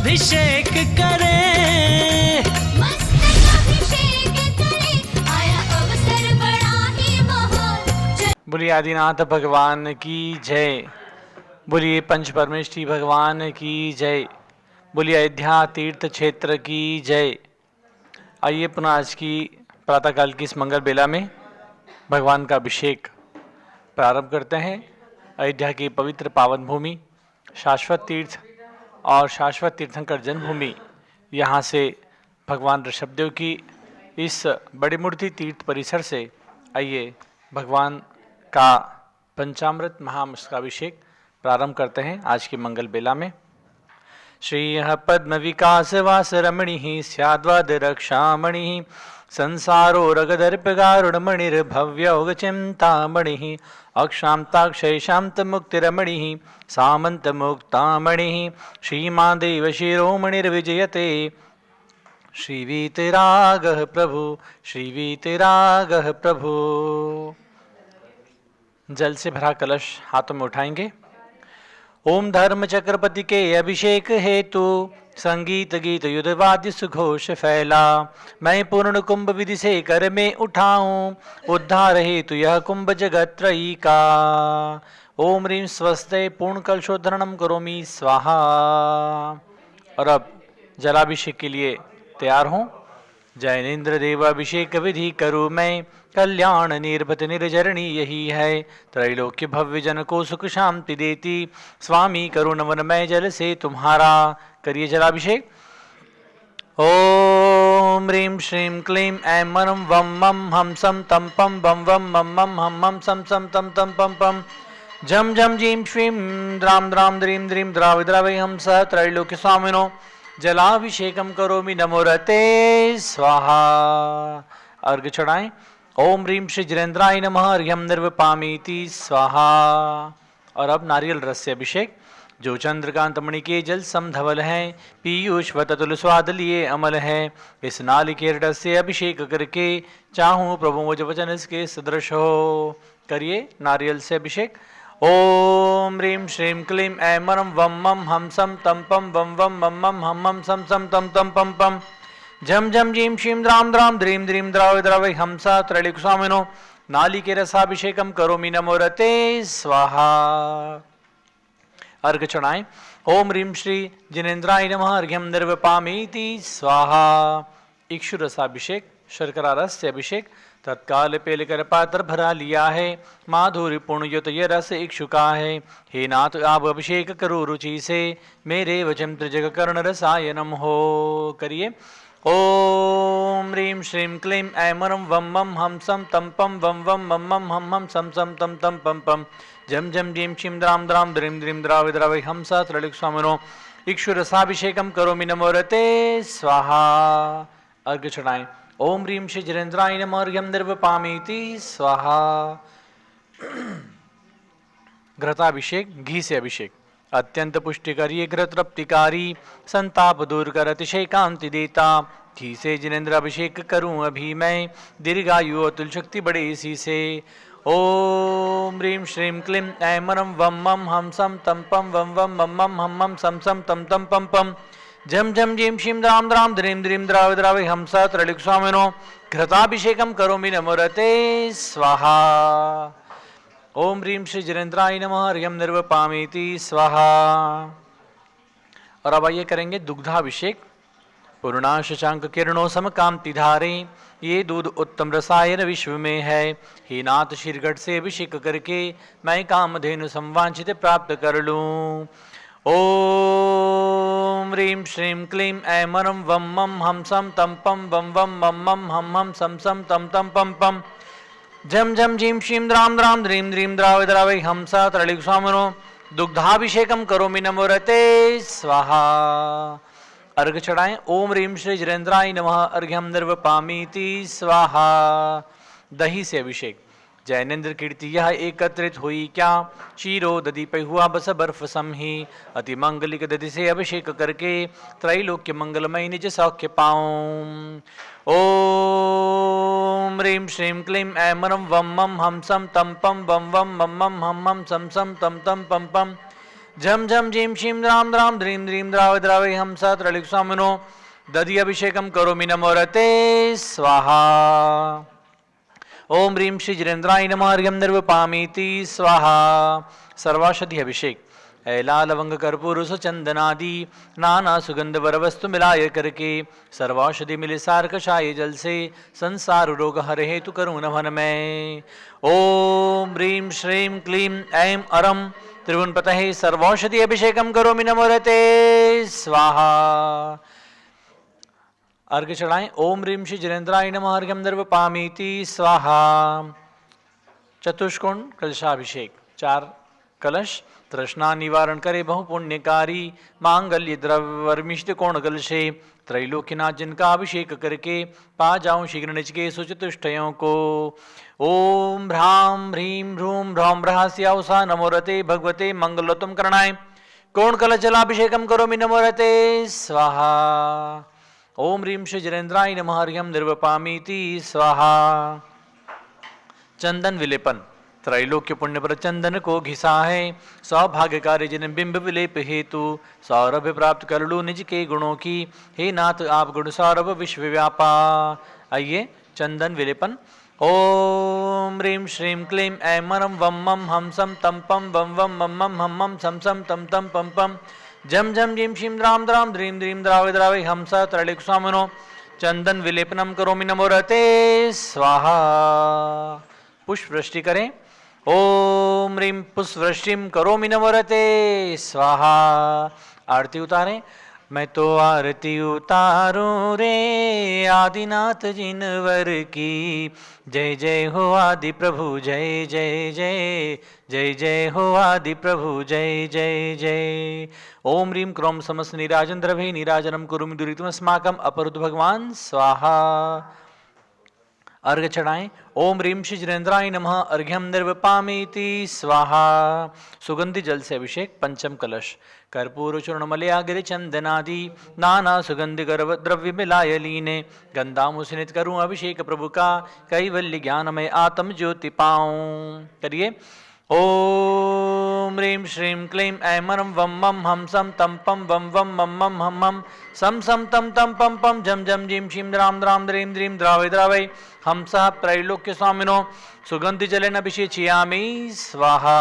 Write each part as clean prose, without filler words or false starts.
अभिषेक करें, मस्तक अभिषेक करें, आया अवसर बड़ा ही महान। बोलिए आदिनाथ भगवान की जय। बोलिए पंच परमेष्ठी भगवान की जय। बोलिए अयोध्या तीर्थ क्षेत्र की जय। आइए पुनः आज की प्रातःकाल की इस मंगल बेला में भगवान का अभिषेक प्रारंभ करते हैं। अयोध्या की पवित्र पावन भूमि, शाश्वत तीर्थ और शाश्वत तीर्थंकर जन्मभूमि, यहाँ से भगवान ऋषभदेव की इस बड़ी मूर्ति तीर्थ परिसर से आइए भगवान का पंचामृत महामस्तकाभिषेक प्रारंभ करते हैं आज की मंगल बेला में। श्रीयः पद्म विकास वास रमणि स्याद्वद रक्षामणि संसारो रगदर्पगारुणमणिर्भव्योग चिंतामणि अक्षांताक्षय शांत मुक्तिरमणि सामंत मुक्तामणि श्रीमादेव शिरोमणिर्विजयते श्रीवीतरागः प्रभु श्रीवीतरागः प्रभु। जल से भरा कलश हाथों में उठाएंगे। ओम धर्म चक्रपति के अभिषेक हेतु संगीत गीत युद्ध वाद्य सुघोष फैला, मैं पूर्ण कुंभ विधि से कर में उठाऊं, उद्धार हेतु यह कुंभ जगत त्रयी का। ओम ह्रीं स्वस्ते पूर्ण कलशोद्धरणम करोमि स्वाहा। और अब जलाभिषेक के लिए तैयार हों। जैनेन्द्र देवाभिषेक विधि करूँ मैं, कल्याण निर्भत निर्जरणी यही है। त्रैलोक्य भव्य जन को सुख शांति देती, स्वामी करुण वनमय जल से तुम्हारा। करिए जलाभिषेक। ओम ह्रीं श्रीं क्लीं ऐं मं वं मं हम सम तम पम बम वम मम मम हम मम सम सम तम तम पम पम जम जम जीं श्रीं द्राम द्राम द्रीं द्रीं द्रावि द्रावि हम स त्रैलोक्य स्वामिनो जलाभिषेकम करोमि नमोरते स्वाहा। अर्घ्य चढ़ाएं। ओम ह्रीं श्री जिनेन्द्राय नमः अर्घ्यम निर्वपामीति स्वाहा। और अब नारियल रस से अभिषेक। जो चंद्रकांत मणि के जल समधवल है, पीयूष व ततुल स्वाद लिए अमल है। इस नालिकेर रस से अभिषेक करके चाहूं प्रभु मुझ वचन इसके सदृश हो। करिए नारियल से अभिषेक। ओम ह्रीं श्रीं क्लीं ऐं मं वं मं हम सम तम पम वम वम मम मम हम मम सम सम तम तम पम पम झम झम जीं शीं द्राम द्राम द्रीं द्रीं द्रावि द्रावि हमसा त्रैलोक्य स्वामिनो नालिके रसाभिषेकम करोमि नमोरते स्वाहा। अर्घ्य चढ़ाएं। ओम ह्रीं श्री जिनेन्द्राय नमः अर्घ्यम निर्वपामीति स्वाहा। इक्षु रसाभिषेक। शर्करा रस से अभिषेक। तत्काल पेल कर पात्र भरा लिया है, माधुर्य पूर्ण युत ये रस इक्षु का है। हे नाथ आप अभिषेक करो रुचि से, मेरे वचन त्रिजग कर्ण रसायनम हो। करिए। ओम ह्रीं श्रीं क्लीं ऐं मं वं मं हम सम तम पम वम वम मम मम हम हम सम सम तम तम पम पम झम झम जीं शीं द्राम द्राम द्रीं द्रीं द्रावि द्रावि हमसा त्रैलोक्य स्वामिनो इक्षु रसाभिषेकम करोमि नमोरते स्वाहा। अर्घ्य चढ़ाएं। ओम ह्रीं श्री जिनेन्द्राय नमः अर्घ्यम निर्वपामीति स्वाहा। घृताभिषेक। घी से अभिषेक। अत्यंत पुष्टिकारी घृत तृप्तिकारी, संताप दूर कर अतिशय कांति देता। घी से जिनेन्द्र अभिषेक करूं अभी मैं, दीर्घायु अतुल शक्ति बढ़े इसी से। ओम ह्रीं श्रीं क्लीं ऐं मं वं मं हम सम तम पम वम वम मम मम हम मम सम सम तम तम पम पम झम झम जीं शीं द्राम द्राम द्रीं द्रीं द्रावि द्रावि हमसा त्रैलोक्य स्वामिनो घृताभिषेकम करोमि नमोरते स्वाहा। ओम ह्रीं श्री जिनेन्द्राय नमः अर्घ्यम निर्वपामीति स्वाहा। और अब आइए करेंगे दुग्धाभिषेक। पूर्णा शशांक किरणों सम कांति धारे, ये दूध उत्तम रसायन विश्व में है। हे नाथ शीरगढ़ से अभिषेक करके मैं कामधेनु संवांछित प्राप्त कर लूं। ओम ह्रीं श्रीं क्लीं ऐं मं वं मं हम सम तम पम वम वम मम मम हम हम सम सम तम तम पम पम झम झम जीं शीं द्राम द्राम द्रीं द्रीं द्रावि द्रावि हमसा त्रैलोक्य स्वामिनो दुग्धाभिषेकम करोमि नमोरते स्वाहा। अर्घ्य चढ़ाएं। ओम ह्रीं श्री जिनेन्द्राय नमः अर्घ्यम निर्वपामीति स्वाहा। दही से अभिषेक। जैनेन्द्र कीर्ति यह एकत्रित हुई क्या, शीरो दधि पे हुआ बस बर्फ सम ही। अति मंगलिक दधि से अभिषेक करके त्रैलोक्य मंगलमय निज सौख्य पाऊं। ओम ह्रीं श्रीं क्लीं ऐं मं वं मं हम सम तम पम वम वम मम मम हम मम सम सम तम तम पम पम झम झम झीम शीम द्राम द्राम द्रीम द्रीम द्राव द्रावे हम सत्रलिक स्वामिनो दधि अभिषेकम करोमि नमोरते स्वाहा। ओम ह्रीं श्री जिनेन्द्राय नमः अर्घ्यं निर्वपामीति स्वाहा। सर्वाषधि अभिषेक ऐला लवंग कर्पूर सुचंदनादि नाना सुगंध वर वस्तु मिलाय करके सर्वाषधि मिले सार कषाय जल से संसार रोग हर हेतु करूँ नमन मैं। ओम ह्रीं श्रीं क्लीं ऐं अरम त्रिभुवनपतये सर्वौषधि अभिषेकम करोमि नमोरते स्वाहा। अर्घ्य चढ़ाएं। ओम ह्रीं श्री जिनेन्द्राय नमः अर्घ्यं निर्वपामीति स्वाहा। चतुष्कोण कलशाभिषेक 4 कलश तृष्णा निवारण करे बहु पुण्यकारी मांगल्य द्रवर्मिष्ट कोण कलशे त्रैलोक्यनाथ जिनका अभिषेक करके पा जाऊं शीघ्र निज के सुचतुष्टयों को। ओम भ्रां ह्रीं ह्रूं भ्रौं रहस्यावसा नमोरते भगवते मंगलोत्तम करणाय कोण कलश जलाभिषेकम करोमि नमोरते स्वाहा। ओम ह्रीं श्री जिनेन्द्राय नमः अर्घ्यं निर्वपामीति स्वाहा। चंदन विलेपन त्रैलोक्य पुण्य पर चंदन को घिसा है सौभाग्यकारी जिन बिंब विलेप हेतु सौरभ प्राप्त कर लूं निज के गुणों की हे नाथ आप गुण सौरभ विश्व व्यापा। आइए चंदन विलेपन। ओम ह्रीं श्रीं क्लीं ऐं मरं वं मं हम सम तम पम वं वं मं मं हम मं सम सम तम तम पम पम झम झम झीं शीं द्राम द्राम द्रीं द्रीं द्रावे द्रावे हम स त्रैलोक स्वामिनो चंदन विलेपनम करोमि नमोरते स्वाहा। पुष्प वृष्टि करें। ओम ह्रीं पुष्पवृष्टिं करोमि नमोरते स्वाहा। आरती उतारें। मैं तो आरती उतारूं रे आदिनाथ जिनवर की जय जय हो आदि प्रभु जय जय जय जय जय हो आदि प्रभु जय जय जय। ओम ह्रीं क्रोम समस्त नीराजन द्रवे नीराजनम कुरुमि दुरितमस्माकम अपरुत भगवान स्वाहा। अर्घ्य चढ़ाएं। ओम ह्रीं श्री जिनेन्द्राय नमः अर्घ्यं निर्वपामीति स्वाहा। सुगंधि जल से अभिषेक पंचम कलश कर्पूर चूर्ण मलया गिरि चंदनादि नाना सुगंधि गर्भ द्रव्य मिलाय लीने गंधामुसनित करूं अभिषेक प्रभु का कैवल्य ज्ञानमय आत्म ज्योति पाऊं। करिए। ओम ह्रीं श्रीं क्लीं ऐं मरं वं मं हम सम तम पम वं वं मं मं हम मं सम सम तम तम पम पम झम झम झीं शीं द्राम द्राम द्रीं द्रीं द्रावै द्रावै हम सह त्रैलोक्य स्वामिनो सुगंधि जलेन अभिषेचयामि स्वाहा।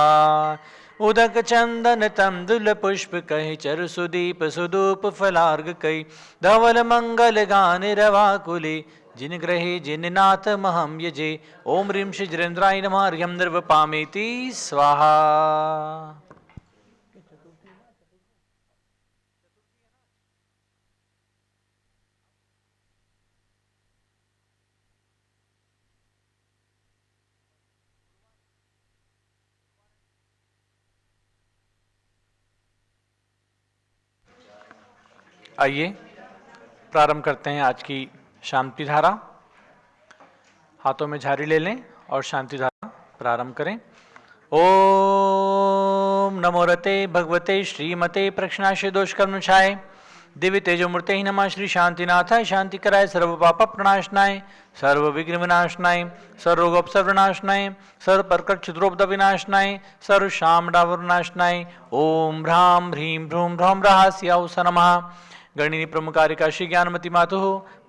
उदक चंदन तंदुल पुष्प कहि चरु सुदीप सुदूप फलार्घ कहि धवल मंगल गान रवाकुले जिन ग्रहे जिन नाथ महम यजे। ओम ह्रीं श्री जिनेन्द्राय नमः अर्घ्यं निर्वपामीति स्वाहा। आइए प्रारंभ करते हैं आज की शांति धारा। हाथों में झारी ले लें और शांति धारा प्रारंभ करें। ओम नमोरते भगवते श्रीमते प्रक्षणाशय दोषकर्मशाय दिव्य तेजो मूर्ते ही नमः श्री शांतिनाथाय शांति कराय सर्व पाप प्रणाशनाय सर्व विघ्न विनाशनाय सर्व रोगोपसर्ग विनाशनाय सर्व प्रकट क्षुद्रोपद विनाशनाय सर्व शाम डावर विनाशनाय। ओम ह्रां ह्रीं भ्रूं भ्रौं रहस्यावस नमः। गणिनी प्रमुखारिका श्री ज्ञानमती मातु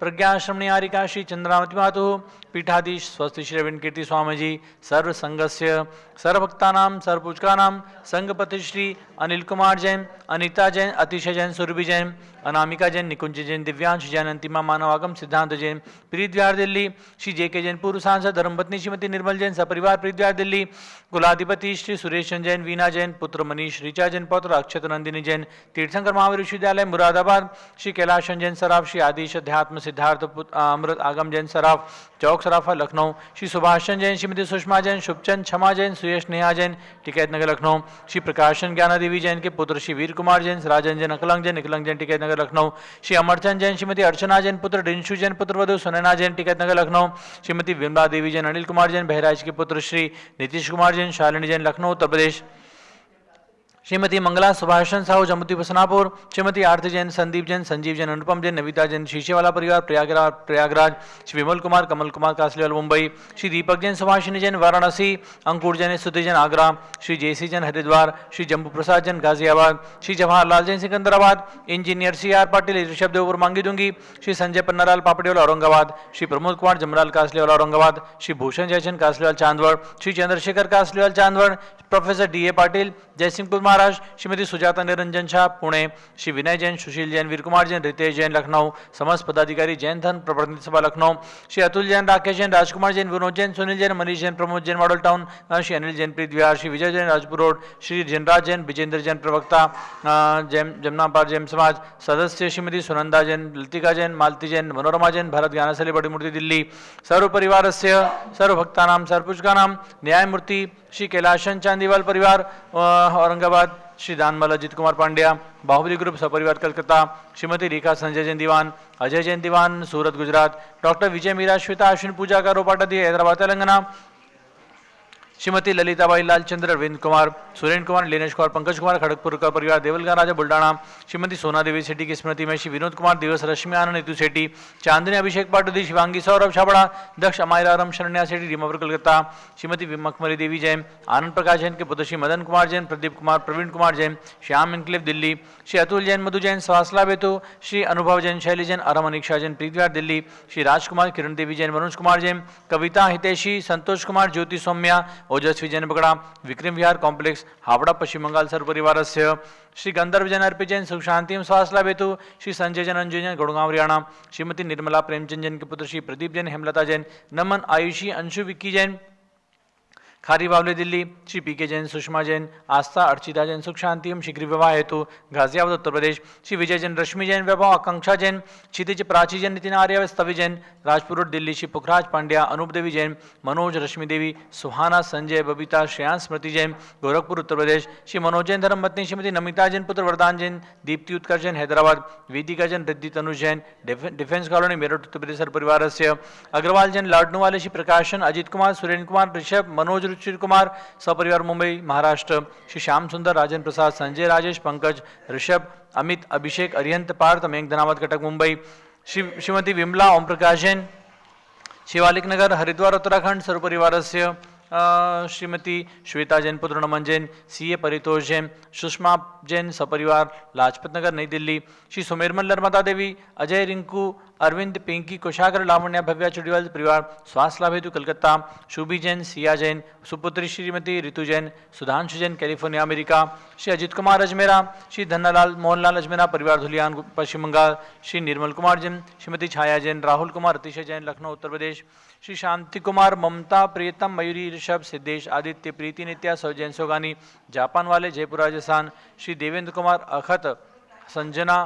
प्रज्ञाश्रमणी आरिका श्री चंद्रावती मातु पीठाधीश स्वस्ति श्री रविन्द्र कीर्ति स्वामी जी सर्व संघस्य सर्वभक्तानां सर्वपूजकानां संघपति श्री अनिल कुमार जैन अनिता जैन अतिशय जैन सुरभि जैन अनामिका जैन निकुंज जैन दिव्यांश जैन अंतिमा मानवागम सिद्धांत जैन प्रीत विहार दिल्ली श्री जेके जैन पूर्व सांसद धर्मपत्नी श्रीमती निर्मल जैन सपरिवार प्रीत विहार दिल्ली कुलाधिपति श्री सुरेश चंद्र जैन वीना जैन पुत्र मनीष ऋचा जैन पौत्र अक्षत नंदिनी जैन तीर्थंकर महावीर विश्वविद्यालय मुरादाबाद श्री कैलाश जैन सराफ श्री आदिश अध्यात्म सिद्धार्थ अमृत आगम जैन सराफ चौक सराफा लखनऊ श्री सुभाष चंद्र जैन श्रीमती सुषमा जैन शुभचंद क्षमा जैन सुयश नेहा जैन टिकैत नगर लखनऊ श्री प्रकाशन ज्ञाना देवी जैन के पुत्र श्री वीर कुमार जैन राजन जैन अकलंग जैन टिकैत नगर लखनऊ श्री अमरचंद जैन श्रीमती अर्चना जैन पुत्र डिंशु जैन पुत्र वधु सुनैना जैन टिकैत नगर लखनऊ श्रीमती विमला देवी जैन अनिल कुमार जैन बहराइच के पुत्र श्री नीतीश कुमार जैन शालिनी जैन लखनऊ उत्तर प्रदेश श्रीमती मंगला सुभाषचंद्र साहू जम्मू बसनापुर, श्रीमती आरती जैन, संदीप जैन, संजीव जैन, अनुपम जैन, नविता जैन शीशेवाला परिवार प्रयागराज, श्री विमल कुमार, कमल कुमार कासलीवाल मुंबई, श्री दीपक जैन, सुभाषिनी जैन वाराणसी, अंकुर जैन, स्तुति जैन आगरा, श्री जेसी जैन हरिद्वार, श्री जम्बू प्रसाद जैन गाजियाबाद, श्री जवाहरलाल जैन सिकंदराबाद, इंजीनियर CR पाटिल ऋषभ देवपुर मांगी दूंगी, श्री संजय पन्नालाल पापड़ीवाल औरंगाबाद, श्री प्रमोद कुमार जमराल कासलीवाल औरंगाबाद, श्री भूषण जयचंद कासलीवाल चांदवड़, श्री चंद्रशेखर कासलीवाल चांदवड़, प्रोफेसर DA पाटिल जयसिंहपुर महाराष्ट्र, श्रीमती सुजाता निरंजन शाह पुणे, श्री विनय जैन, सुशील जैन, वीर कुमार जैन, रितेश जैन लखनऊ, समस्त पदाधिकारी जैन धन प्रतिनिधि सभा लखनऊ, श्री अतुल जैन, राकेश जैन, राजकुमार जैन, विनोद जैन, सुनील जैन, मनीष जैन, प्रमोद जैन मॉडल टाउन, श्री अनिल जैन प्रीत विहार, श्री विजय जैन राजपुर रोड, श्री जनराज जैन, विजेंद्र जैन प्रवक्ता जमनापार जैन समाज सदस्य, श्रीमती सुनंदा जैन, लतिका जैन, मालती जैन, मनोरमा जैन, भारत ज्ञानशैली बड़ी मूर्ति दिल्ली, सर्व परिवार से सर्वभक्तानां सर्वपूजकानां न्यायमूर्ति श्री कैलाशन चांदीवाल परिवार औरंगाबाद, श्री दानमल अजित कुमार पांड्या बाहुबली ग्रुप सपरिवार कलकत्ता, श्रीमती रेखा संजय जैन दीवान, अजय जैन दीवान सूरत गुजरात, डॉक्टर विजय मीरा श्वेता अश्विन पूजा का रोपाटा दी हैदराबाद तेलंगाना, श्रीमती ललिताबाई लालचंद्र, अरविंद कुमार, सुरेंद्र कुमार, लीनेश कुमार, पंकज कुमार खड़गपुर का परिवार, देवलगा राजा बुल्डाना, श्रीमती सोना देवी सेठी की स्मृति में श्री विनोद कुमार दिवस, रश्मि आनंद नीतू सेठी, चांदनी अभिषेक पाटुदी, शिवांगी सौरभ छाबड़ा, दक्ष अमायराम शरण्या सेठी दीमापुर कलकत्ता, श्रीमती मखमली देवी जैन, आनंद प्रकाश जैन के पुत्र श्री मदन कुमार जैन, प्रदीप कुमार, प्रवीण कुमार जैन, श्याम इनक्लेव दिल्ली, श्री अतुल जैन, मधु जैन, स्वासला बेतु, श्री अनुभव जैन, शैली जैन, अरम अनिक्षा जैन, प्रीतिवार दिल्ली, श्री राजकुमार, किरण देवी जैन, मनोज कुमार जैन, कविता हितेशी, संतोष कुमार, ज्योति सौम्या, ओजस्वी जैन बगड़ा, विक्रम विहार कॉम्प्लेक्स हावड़ा पश्चिम बंगाल सर्व परिवार से, श्री गंधर्व जैन, अर्पित जैन, सुशांतिम स्वासला बेतु, श्री संजय जैन, अंजू जैन, गुड़गांव हरियाणा, श्रीमती निर्मला प्रेमचंद जैन के पुत्र श्री प्रदीप जैन, हेमलता जैन, नमन आयुषी, अंशु विक्की जैन, खारी बावले दिल्ली, श्री PK जैन, सुषमा जैन, आस्था अर्चिता जैन, सुख शांति एवं शीघ्र विवाह हेतु गाजियाबाद उत्तर प्रदेश, श्री विजय जैन, रश्मि जैन, वैभव आकांक्षा जैन, क्षितिज प्राची जैन, नितिन आर्य, स्तवी जैन, राजपुर रोड दिल्ली, श्री पुखराज पांड्या, अनूप देवी जैन, मनोज रश्मि देवी, सुहाना, संजय, बबीता, श्रेयांश, स्मृति जैन, गोरखपुर उत्तर प्रदेश, श्री मनोज जैन, धर्मपत्नी श्रीमती नमिता जैन, पुत्र वरदान जैन, दीप्ति उत्कर्ष जैन, हैदराबाद, वेदिका जैन, रिद्धि तनुज जैन, डिफेंस कॉलोनी मेरठ उत्तर प्रदेश परिवार से, अग्रवाल जैन, लाडनू वाले, श्री प्रकाशन, अजित कुमार, सुरेंद्र कुमार, ऋषभ, मनोज, रुचिर कुमार सपरिवार मुंबई महाराष्ट्र, श्री श्याम सुंदर, राजेंद्र प्रसाद, संजय, राजेश, पंकज, ऋषभ, अमित, अभिषेक, अरिहंत, पार्थ, मेघ धनावत कटक मुंबई, श्रीमती विमला, ओम प्रकाश जैन, शिवालिक नगर हरिद्वार उत्तराखंड सर्व परिवार से, श्रीमती श्वेता जैन, पुत्र नमन जैन, CA परितोष जैन, सुषमा जैन सपरिवार लाजपत नगर नई दिल्ली, श्री सुमेरमल नर्मदा देवी, अजय, रिंकू, अरविंद, पिंकी, कुशागर, लावण्या, भव्या चुड़ीवाल परिवार स्वास्थ्य लाभ हेतु कलकत्ता, शुभी जैन, सिया जैन, सुपुत्री श्रीमती ऋतु जैन, सुधांशु जैन, कैलिफोर्निया अमेरिका, श्री अजित कुमार अजमेरा, श्री धन्नालाल मोहनलाल अजमेरा परिवार धुलियान पश्चिम बंगाल, श्री निर्मल कुमार जैन, श्रीमती छाया जैन, राहुल कुमार, अतिशय जैन लखनऊ उत्तर प्रदेश, श्री शांति कुमार, ममता, प्रियतम, मयूरी, ऋषभ, सिद्धेश, आदित्य, प्रीति, नित्या, सौजैन सोगानी, जापान वाले, Jaipur Rajasthan, Shri Devendra Kumar Akhat, Sanjana,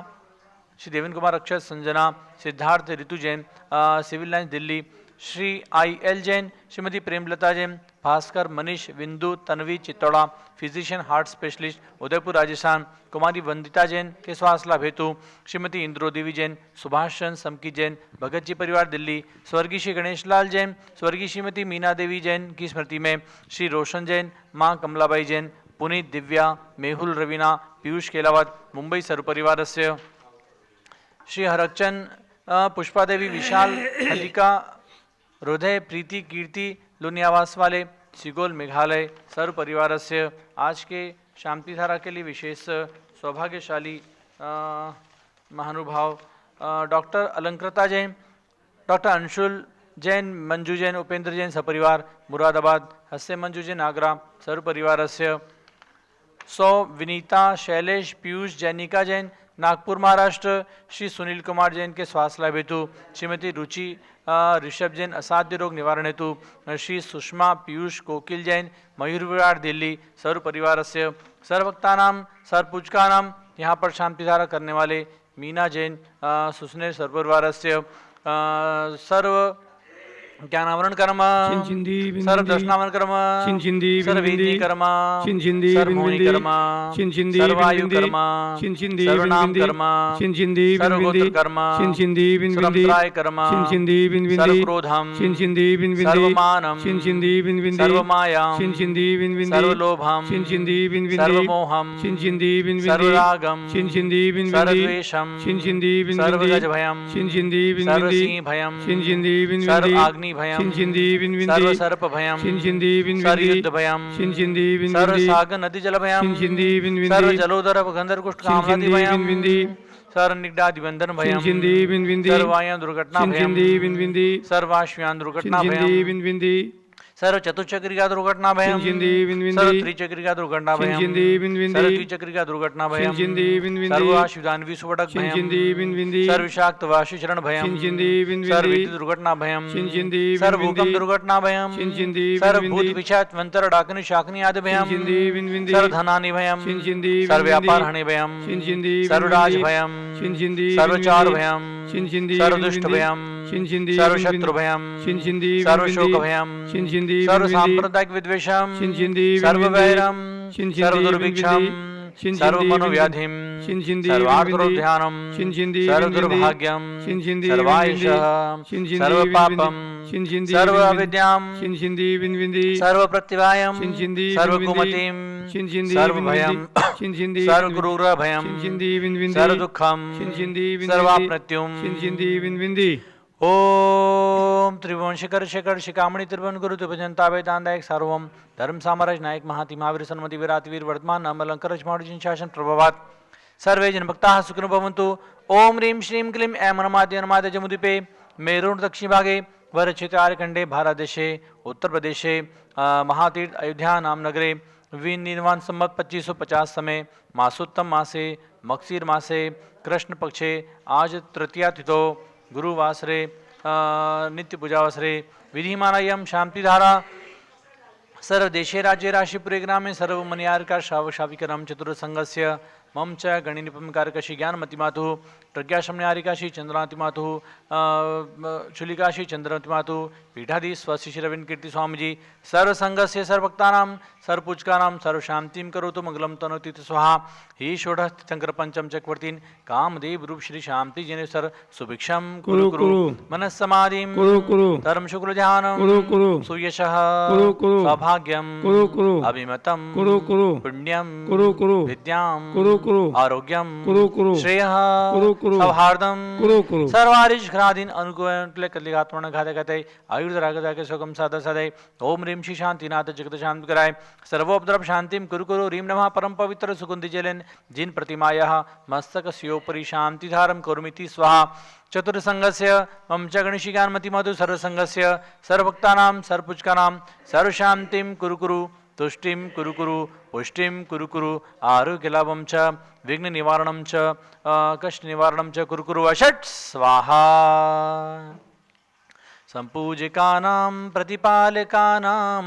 Shri Devendra Kumar Akshat, Sanjana, Siddharth, Ritu Jain, Civil Lines Delhi, Shri IL Jain, Shrimati Premlata Jain, Bhaskar, Manish, Bindu, Tanvi, Chittora, physician, heart specialist, Udaipur Rajasthan, Kumari Vandita Jain के स्वास्थ्य लाभ हेतु, श्रीमती इंद्रो देवी जैन, सुभाष चंद्र समकी जैन, भगत जी परिवार दिल्ली, स्वर्गीय श्री गणेश लाल जैन, स्वर्गीय श्रीमती मीना देवी जैन की स्मृति में, श्री रोशन जैन, माँ कमलाबाई जैन, पुनीत, दिव्या, मेहुल, रवीना, पीयूष केलावत, मुंबई सर्व परिवार से, श्री हरकचंद, पुष्पा देवी, विशाल, हलिका, हृदय, प्रीति, कीर्ति, लुनियावास वाले, सिगोल, मेघालय सर्व परिवार से। आज के शांति धारा के लिए विशेष सौभाग्यशाली महानुभाव डॉक्टर अलंकृता जैन, डॉक्टर अंशुल जैन, मंजू जैन, उपेंद्र जैन सपरिवार मुरादाबाद, हस्य मंजू जैन आगरा सर्व परिवार से। विनीता, शैलेश, पीयूष, जैनिका जैन नागपुर महाराष्ट्र, श्री सुनील कुमार जैन के स्वास्थ्य लाभ हेतु, श्रीमती रुचि ऋषभ जैन असाध्य रोग निवारण हेतु, श्री सुषमा, पीयूष, कोकिल जैन मयूर विहार दिल्ली सर्व परिवार से। सर्वभक्तानाम सर्वपूजकानाम यहाँ पर शांति धारा करने वाले मीना जैन सुसनेर सर्व परिवार से। सर्व ज्ञानावरण कर्म छिंछिंदी सर्वदर्शनावरण कर्म छिंछिंदी सर्ववेदी कर्म छिंछिंदी सर्वमोहि कर्म छिंछिंदी सर्वायु कर्म छिंछिंदी सर्वनाम कर्म छिंछिंदी सर्वगोत्र कर्म छिंछिंदी सर्वत्राय कर्म छिंछिंदी सर्वक्रोधम छिंछिंदी सर्वमानम छिंछिंदी सर्वमायाम छिंछिंदी सर्वलोभम छिंछिंदी सर्वमोहम छिंछिंदी सर्वरागम छिंछिंदी सर्वद्वेषम छिंछिंदी सर्वगजभयम छिंछिंदी सर्वसिंहभयम छिंछिंदी सर्वाग्निभयम छिंछिंदी सर्वसर्पभयम छिंछिंदी सर्वयुद्धभयम छिंछिंदी सर्वसागर नदीजलभयम छिंछिंदी सर्वजलोदर गंधर्कुष्ठकामनादिभयम सर्वनिग्धादिबंधन भयम सर्वायन दुर्घटना भयम सर्वाश्वयान दुर्घटना भयम सर्व चतुश्चक्रिका दुर्घटना भयम सर्व त्रिचक्रिका दुर्घटना भयम सर्व द्विचक्रिका दुर्घटना भयम सर्व आशुदानवी सुवटक भयम सर्व विषाक्त वाशु चरण भयम सर्व विद्युत दुर्घटना भयम सर्व भूकंप दुर्घटना भयम सर्व भूत पिशाच मंत्र डाकनि शाकनि आदि भयम सर्व धनानि भयम सर्व व्यापार हनि भयम सर्व राज भयम सर्व चार भयम सर्व दुष्ट भयम सर्व शत्रु भयम सर्व शोक भयम सर्व सांप्रदायिक विद्वेषम सर्व वैरम सर्व दुर्भिक्षम सर्व मनोव्याधिम सर्वार्थध्यानम सर्व दुर्भाग्यम सर्वायुषः सर्व पापम सर्व अविद्याम सर्व प्रतिभायम सर्व कुमतिम सर्व भयम सर्व क्रूर भयम सर्व दुःखम सर्वाप्रत्युम ओम त्रिभुवन शिखर शिखर शिखामणि त्रिभुवन गुरु त्रिभुजनता वेदांतायक सार्वभौम धर्म साम्राज्य नायक महाति महावीर सन्मति विराटवीर वर्तमान नामलंकर जिन शासन प्रभावात सर्वे जन भक्ताः सुखिनो भवन्तु। ओम ह्रीं श्रीं क्लीं ऐं नमाद्य नमाद्य जमुदीपे मेरुण दक्षिण भागे वरचित्रारखंडे भारत देशे उत्तर प्रदेशे महातीर्थ अयोध्या नाम नगरे विनिर्वाण संवत 2550 समय मासोत्तम मासे मक्षीर मासे कृष्ण पक्षे आज तृतीया तिथो गुरुवासरे नित्य पूजावसरे विधिमानायम शांतिधारा सर्वदेशे राज्ये राशिपुरे ग्रामे सर्वमनियार्का श्रावशाविकरम चतुर्संगस्य मम च गणिनिपम कारकशी ज्ञानमतिमातु प्रज्ञाशमनियारिकाशी चंद्रातिमातु चुलिकाशी चंद्रमतिमातु पीठाधि स्वशिशिरविंद कीर्ति स्वामीजी सर्वसंगस्य सर्वभक्तानां सर्वपूजकानां सर्वशांतिं करोतु मंगलम तनोति स्वाहा ही षोडश शंकर पंचम चक्रवर्तीन कामदेव रूप श्री शांति जने सर सुभिक्षम कुरु कुरु मनस्समाधिं कुरु कुरु धर्म शुक्ल ध्यानं कुरु कुरु सुयशः कुरु कुरु सौभाग्यं कुरु कुरु अभिमतं कुरु कुरु पुण्यं कुरु कुरु विद्यां कुरु कुरु आरोग्यं कुरु कुरु श्रेयः कुरु कुरु सौहार्दं कुरु कुरु सर्वारिष घ्रादीन अनुकूल कलिगात्मन घातकते आयुर्धरागदाके सुखम सादा सदै ओम ह्रीं श्री शांतिनाथ जगत शांति कराय सर्वोपद्रव शांतिं कुरु कुरु ह्रीं नमः परम पवित्र सुगंधि जलेन जिन प्रतिमायाः मस्तकस्योपरि शांतिधारं करोमीति स्वाहा चतुर्संगस्य मम च गणेशिज्ञानमति मधु सर्वसंगस्य सर्वभक्तानां सर्वपूजकानां सर्वशांतिं कुरु कुरु तुष्टिं कुरु कुरु पुष्टिं कुरु कुरु आरोग्यलाभं च विघ्न निवारणं च कष्ट निवारणं च कुरु कुरु अषट् स्वाहा संपूजिकानां प्रतिपालकानां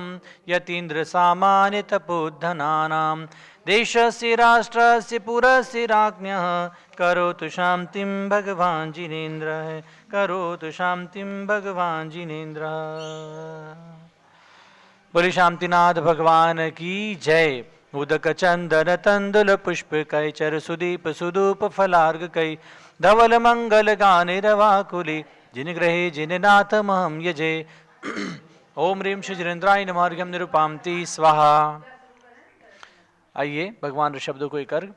यतीन्द्रसामान्यतपोद्धनानां देशस्य राष्ट्रस्य पुरस्य राज्ञः करोतु शान्तिं भगवान् जिनेन्द्रः करोतु शान्तिं भगवान् जिनेन्द्रः। बोले शांतिनाथ भगवान की जय। उदक चंदन तंदुल पुष्प कै चर सुदीप सुदूप फलार्घ कै धवल मंगल गाने रवाकुले जिन ग्रहे जिन नाथ महम यजे। ओम ह्रीं श्री जिनेन्द्राय नमः अर्घ्यं निरुपामति स्वाहा। आइए भगवान शब्दों को एक अर्घ।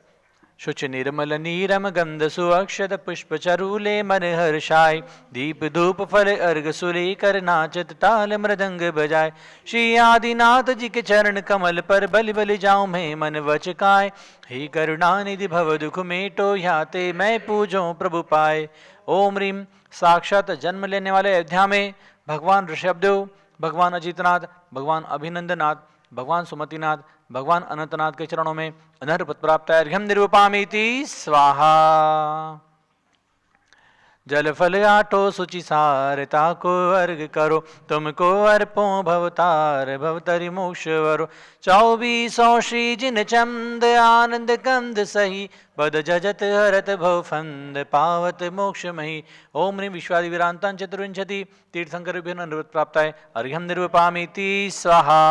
शुच निर्मल नीरम गंध सुअक्षत पुष्प चरूले मन हर्षाय दीप धूप फल अर्घ सुले कर नाचत ताल मृदंग बजाय। श्री आदिनाथ जी के चरण कमल पर बलि बलि जाऊं मैं मन वचकाय। हे करुणानिधि भव दुख मेटो ह्याते मैं पूजो प्रभु पाए। ओम ह्रीं साक्षात जन्म लेने वाले अयोध्या में भगवान ऋषभदेव, भगवान अजितनाथ, भगवान अभिनंदनाथ, भगवान सुमतिनाथ, भगवान अनंतनाथ के चरणों में अनर्घ पद प्राप्त है। अर्घ्यं निरूपामीति स्वाहा। जल फल आटो सुचि सारता को अर्घ करो तुमको अर्पो भवतार भवतरि मोक्ष वरो। 2400 श्री जिन चंद आनंद कंद सही बद जजत हरत भव फंद पावत मोक्षमयी। ओम ह्रीं विश्वादिविरांतां चतुर्विंशति तीर्थंकरेभ्यो नैवेद्य प्राप्ताय अर्घ्यं निर्वपामीति स्वाहा।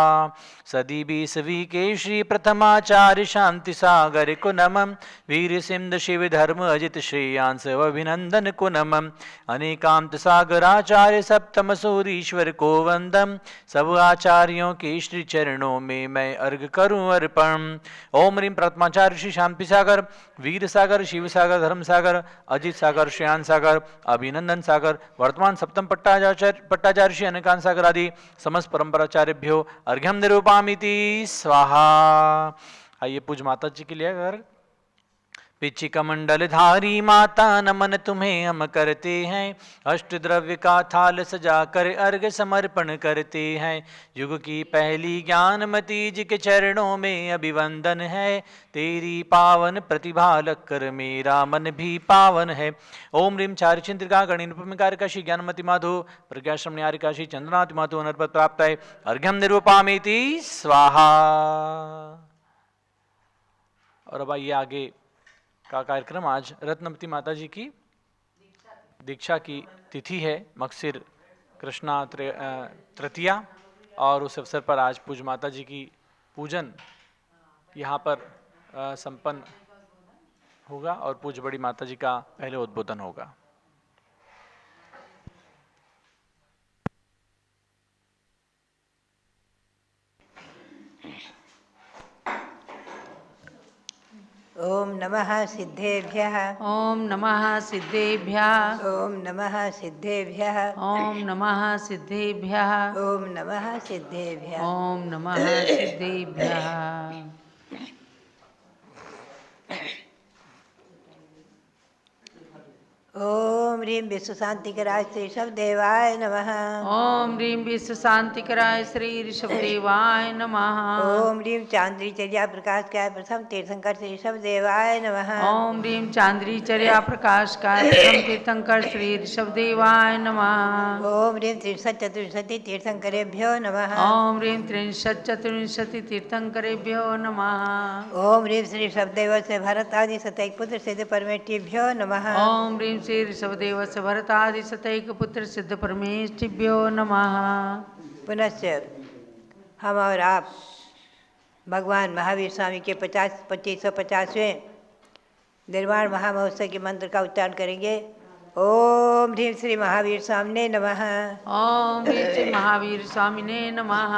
सदी सवी केशरी प्रथमाचार्य शांति सागर को नमः। वीर सिंध शिव धर्म अजित श्रेयांस अभिनंदन को नमः। अनेकांत सागराचार्य सप्तम सूरीश्वर को वंदम। सब आचार्यों के श्री चरणों में मैं अर्घ करूं अर्पण। ओम ह्रीं प्रथमाचार्य श्री शांति सागर, वीर सागर, शिव सागर, धर्म सागर, अजित सागर, श्रेयान सागर, अभिनंदन सागर, वर्तमान सप्तम पट्टाचार्य श्री अनेकांत सागर आदि समस्त परंपराचार्यभ्यो अर्घ्यम निरूपामीति स्वाहा। आइए पूज माता जी के लिए अगर पिचिका मंडल धारी माता नमन तुम्हें हम करते हैं। अष्ट द्रव्य का थाल सजाकर अर्घ समर्पण करते हैं। युग की पहली ज्ञानमती जी के चरणों में अभिवंदन है। तेरी पावन प्रतिभा लकर मेरा मन भी पावन है। ओम ह्रीं चारि चिंतिका गणिनपमिकारिकाशी ज्ञानमती माधु प्रज्ञाश्रम न्यारिकाशी चंद्रनाथ माधु अनर्पत प्राप्त है अर्घ्यम निरूपामीति स्वाहा। और अब आइए आगे का कार्यक्रम। आज रत्नवती माता जी की दीक्षा की तिथि है, मगसिर कृष्णा तृतीया, और उस अवसर पर आज पूज माता जी की पूजन यहाँ पर संपन्न होगा और पूज बड़ी माता जी का पहले उद्बोधन होगा। ओम नमः सिद्धेभ्यः। ओम नमः सिद्धेभ्यः। ओम नमः सिद्धेभ्यः। ओम नमः सिद्धेभ्यः। ओम नमः सिद्धेभ्यः। ओम नमः सिद्धेभ्यः। ओम ह्रीं विश्व शांतिकराय श्री ऋषभदेवाय नमः। ओम ह्रीं विश्व शांतिकराय श्री ऋषभदेवाय नमः। ओम ह्रीं चांद्री चर्या प्रकाश काय प्रथम तीर्थंकर श्री ऋषभदेवाय नमः। ओम ह्रीं चांद्री चर्या प्रकाश काय प्रथम तीर्थंकर श्री ऋषभदेवाय नमः। ओम ह्रीं त्रिंशत् चतुर्विंशति तीर्थंकरेभ्यो नमः। ओम ह्रीं त्रिंशत् चतुर्विंशति तीर्थंकरेभ्यो नमः। ओम ह्रीं श्री ऋषभदेव से भरत आदि सतैक पुत्र सिद्ध परमेष्ठिभ्यो नमः। ओम ह्रीं श्री ऋषभदेव से भरतादि सतैक पुत्र सिद्ध परमेष्ठिभ्यो नमः। पुनश्च हम और आप भगवान महावीर स्वामी के 2550वें निर्वाण महामहोत्सव के मंत्र का उच्चारण करेंगे। ओम ह्रीं श्री महावीर स्वामिने नमः। ओम ह्रीं श्री महावीर स्वामिने नमः।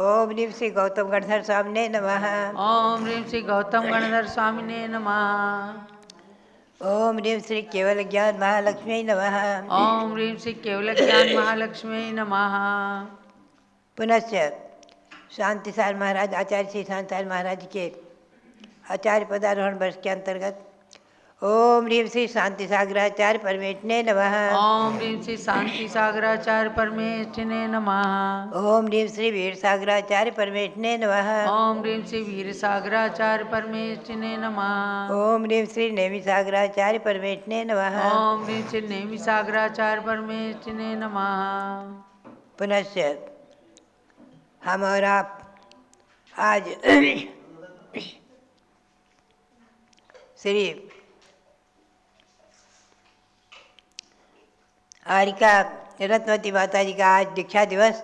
ओम ह्रीं श्री गौतम गणधर स्वामिने नमः। ओम ह्रीं श्री गौतम गणधर स्वामिने नमः। ओम ह्रीं श्री केवल ज्ञान महालक्ष्मी नमः। ओम ह्रीं श्री केवल ज्ञान महालक्ष्मी नमः। पुनश्च शांतिसार महाराज आचार्य श्री शांतिसार महाराज के आचार्य पदारोहण वर्ष के अंतर्गत ओम ह्रीं श्री शांति सागराचार्य परमेष्ठिने नमः। ओम ह्रीं श्री शांति सागराचार्य परमेष्ठिने नमः। ओम ह्रीं श्री वीर सागराचार्य परमेष्ठिने नमः। ओम ह्रीं श्री वीर सागराचार्य परमेष्ठिने नमः। ओम ह्रीं श्री नेमि सागराचार्य परमेष्ठिने नमः। ओम ह्रीं श्री नेमि सागराचार्य परमेष्ठिने नमः। पुनश्च हम और आप आज श्री आरिका रत्नवती माता जी का आज दीक्षा दिवस,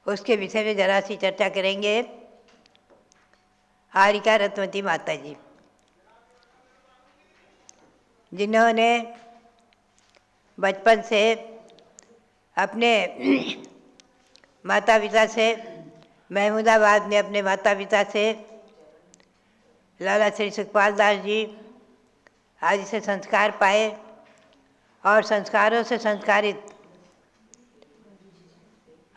उसके विषय में जरा सी चर्चा करेंगे। आरिका रत्नवती माता जी जिन्होंने बचपन से अपने माता पिता से, महमूदाबाद में अपने माता पिता से, लाला श्री सुखपाल दास जी आदि से संस्कार पाए और संस्कारों से संस्कारित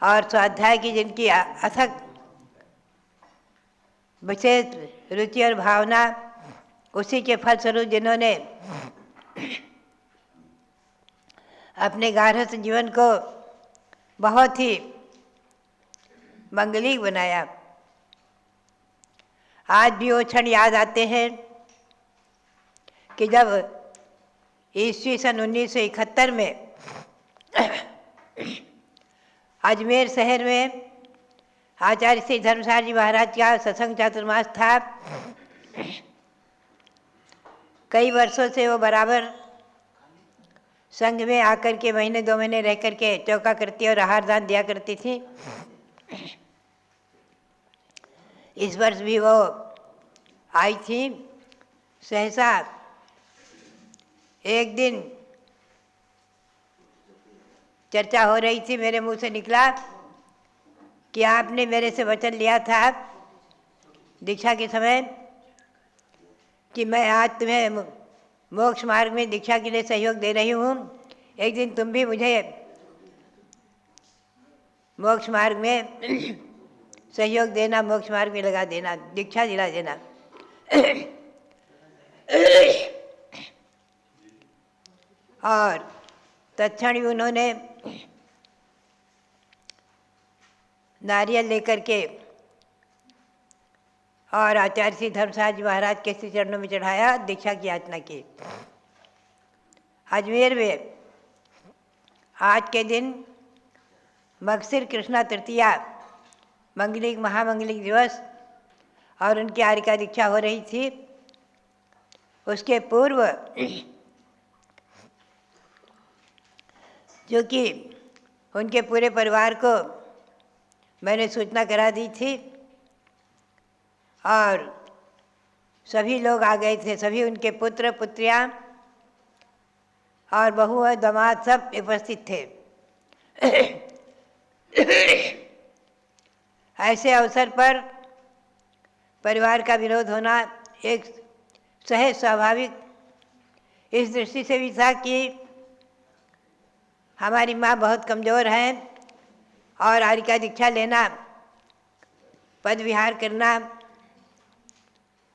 और स्वाध्याय की जिनकी अथक विशेष रुचि और भावना, उसी के फलस्वरूप जिन्होंने अपने गार्हस्थ जीवन को बहुत ही मंगलिक बनाया। आज भी वो क्षण याद आते हैं कि जब ईस्वी सन 1971 में अजमेर शहर में आचार्य श्री धर्मसार जी महाराज का सत्संग चातुर्मास था कई वर्षों से वो बराबर संघ में आकर के महीने 2 महीने रह करके चौका करती और आहार दान दिया करती थी। इस वर्ष भी वो आई थी। सहसा एक दिन चर्चा हो रही थी, मेरे मुंह से निकला कि आपने मेरे से वचन लिया था दीक्षा के समय कि मैं आज तुम्हें मोक्ष मार्ग में दीक्षा के लिए सहयोग दे रही हूँ, एक दिन तुम भी मुझे मोक्ष मार्ग में सहयोग देना, मोक्ष मार्ग में लगा देना, दीक्षा दिला देना। और तत्क्षण ही उन्होंने नारियल लेकर के और आचार्य श्री धर्मसाज जी महाराज के श्री चरणों में चढ़ाया, दीक्षा की याचना की। अजमेर में आज के दिन मगसिर कृष्णा तृतीया मंगलिक महामंगलिक दिवस और उनकी आरिका दीक्षा हो रही थी। उसके पूर्व जो कि उनके पूरे परिवार को मैंने सूचना करा दी थी और सभी लोग आ गए थे, सभी उनके पुत्र पुत्रियां और बहू और दामाद सब उपस्थित थे। ऐसे अवसर पर परिवार का विरोध होना एक सहज स्वाभाविक इस दृष्टि से भी था कि हमारी माँ बहुत कमज़ोर हैं और आरिका दीक्षा लेना, पद विहार करना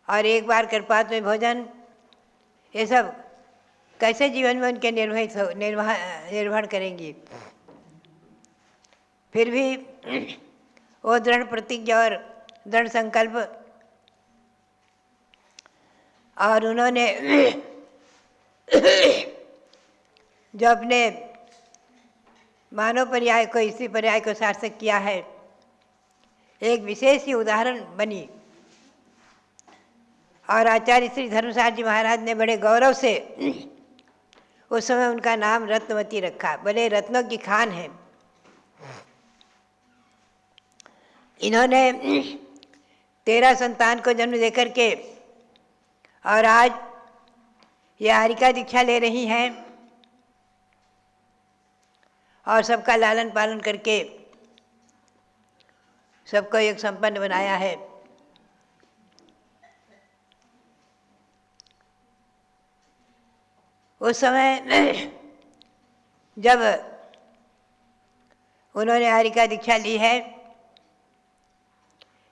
और एक बार कर्पात में भोजन, ये सब कैसे जीवन में उनके निर्वहन करेंगी। फिर भी वो दृढ़ प्रतिज्ञा और दृढ़ संकल्प, और उन्होंने जो अपने मानव पर्याय को, स्त्री पर्याय को सार्थक किया है, एक विशेष ही उदाहरण बनी। और आचार्य श्री धर्मसाज जी महाराज ने बड़े गौरव से उस समय उनका नाम रत्नवती रखा, बड़े रत्नों की खान है। इन्होंने 13 संतान को जन्म देकर के और आज ये आरिका दीक्षा ले रही हैं और सबका लालन पालन करके सबको एक संपन्न बनाया है। उस समय जब उन्होंने आरिका दीक्षा ली है,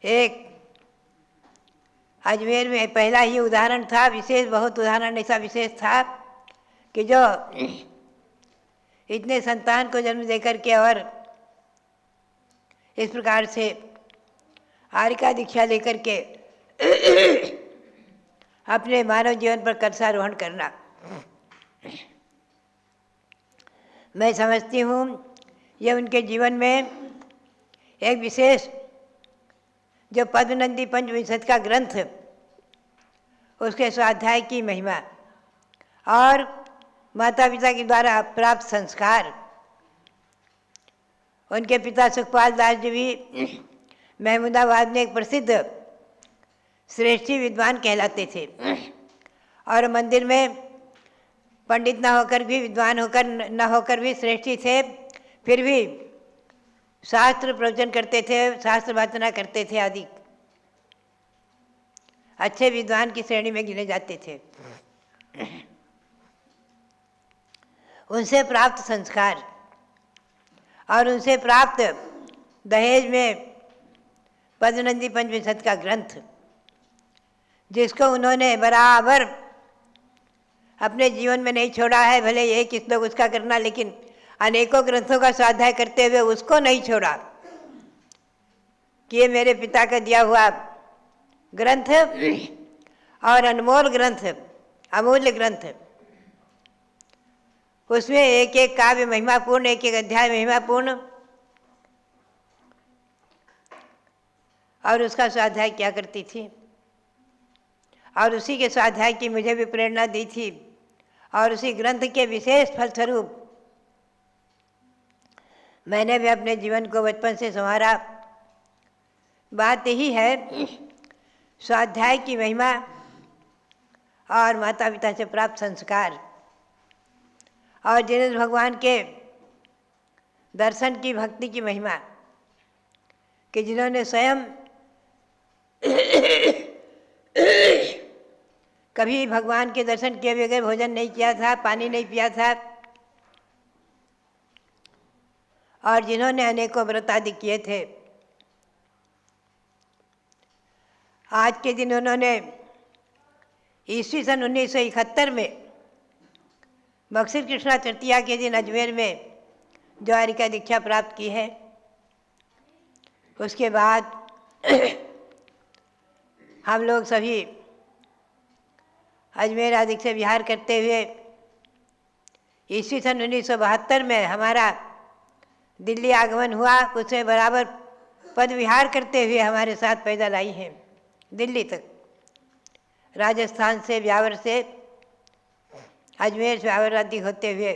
एक अजमेर में पहला ही उदाहरण था, विशेष बहुत उदाहरण ऐसा विशेष था कि जो इतने संतान को जन्म देकर के और इस प्रकार से आरिका दीक्षा लेकर के अपने मानव जीवन पर कलशारोहण करना, मैं समझती हूँ ये उनके जीवन में एक विशेष जो पद्मनंदी पंचविंशत का ग्रंथ, उसके स्वाध्याय की महिमा और माता पिता के द्वारा प्राप्त संस्कार। उनके पिता सुखपाल दास जी भी महमूदाबाद में एक प्रसिद्ध श्रेष्ठी विद्वान कहलाते थे और मंदिर में पंडित न होकर भी, विद्वान होकर न होकर भी श्रेष्ठी थे। फिर भी शास्त्र प्रवचन करते थे, शास्त्र वाचना करते थे आदि, अच्छे विद्वान की श्रेणी में गिने जाते थे। उनसे प्राप्त संस्कार और उनसे प्राप्त दहेज में पद्मनंदी पंचविंशत का ग्रंथ, जिसको उन्होंने बराबर अपने जीवन में नहीं छोड़ा है, भले एक श्लोक उसका करना, लेकिन अनेकों ग्रंथों का स्वाध्याय करते हुए उसको नहीं छोड़ा कि ये मेरे पिता का दिया हुआ ग्रंथ और अनमोल ग्रंथ, अमूल्य ग्रंथ। उसमें एक एक काव्य महिमापूर्ण, एक एक अध्याय महिमापूर्ण, और उसका स्वाध्याय क्या करती थी। और उसी के स्वाध्याय की मुझे भी प्रेरणा दी थी और उसी ग्रंथ के विशेष फलस्वरूप मैंने भी अपने जीवन को बचपन से संवारा। बात यही है, स्वाध्याय की महिमा और माता पिता से प्राप्त संस्कार और जिनेन्द्र भगवान के दर्शन की भक्ति की महिमा कि जिन्होंने स्वयं कभी भगवान के दर्शन किए बगैर भोजन नहीं किया था, पानी नहीं पिया था और जिन्होंने अनेकों व्रत आदि किए थे। आज के दिन उन्होंने ईस्वी सन 1971 में बक्सर कृष्णा तृतीया के दिन अजमेर में द्वारिका दीक्षा प्राप्त की है। उसके बाद हम लोग सभी अजमेर आदि से विहार करते हुए ईस्वी सन 1972 में हमारा दिल्ली आगमन हुआ। उसमें बराबर पद विहार करते हुए हमारे साथ पैदल आई हैं दिल्ली तक, राजस्थान से ब्यावर से अजमेर से ब्यावर आदि होते हुए